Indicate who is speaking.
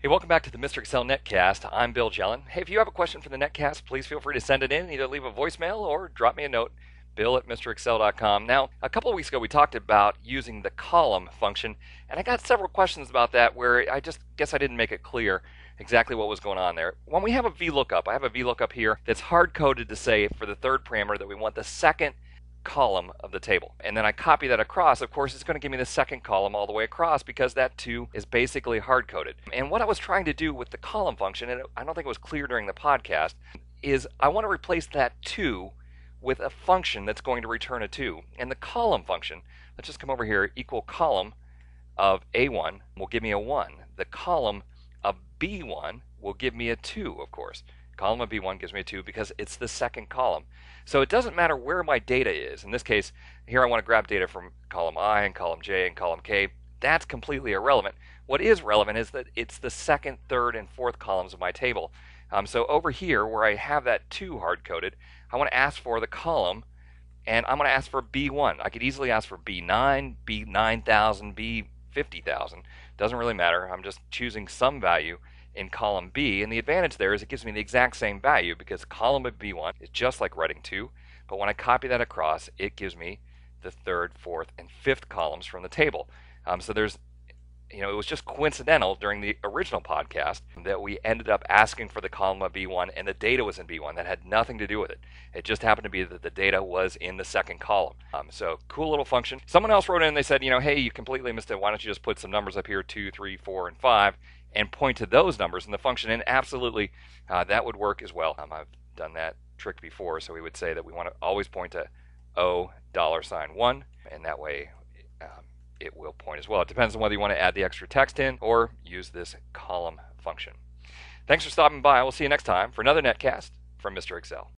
Speaker 1: Hey, welcome back to the Mr. Excel netcast. I'm Bill Jelen. Hey, if you have a question for the netcast, please feel free to send it in. Either leave a voicemail or drop me a note, bill at MrExcel.com. Now, a couple of weeks ago, we talked about using the column function, and I got several questions about that where I just guess I didn't make it clear exactly what was going on there. When we have a VLOOKUP, I have a VLOOKUP here that's hard-coded to say for the third parameter that we want the second column of the table. And then I copy that across. Of course, it's going to give me the second column all the way across because that too is basically hard-coded. And what I was trying to do with the column function, and I don't think it was clear during the podcast, is I want to replace that 2 with a function that's going to return a 2. And the column function, let's just come over here, equal column of A1 will give me a 1. The column of B1 will give me a 2, of course. Column of B1 gives me a 2 because it's the second column. So it doesn't matter where my data is. In this case, here I want to grab data from column I and column J and column K. That's completely irrelevant. What is relevant is that it's the second, third, and fourth columns of my table. So over here where I have that 2 hard-coded, I want to ask for the column, and I'm going to ask for B1. I could easily ask for B9, B9000, B50,000. Doesn't really matter. I'm just choosing some value in column B, and the advantage there is it gives me the exact same value because column of B1 is just like writing 2, but when I copy that across, it gives me the third, fourth, and fifth columns from the table. So there's, it was just coincidental during the original podcast that we ended up asking for the column of B1 and the data was in B1. That had nothing to do with it. It just happened to be that the data was in the second column. So cool little function. Someone else wrote in and they said, hey, you completely missed it. Why don't you just put some numbers up here, 2, 3, 4, and 5, and point to those numbers in the function? And absolutely, that would work as well. I've done that trick before, so we would say that we want to always point to $1, and that way it will point as well. It depends on whether you want to add the extra text in or use this column function. Thanks for stopping by. We'll see you next time for another netcast from Mr. Excel.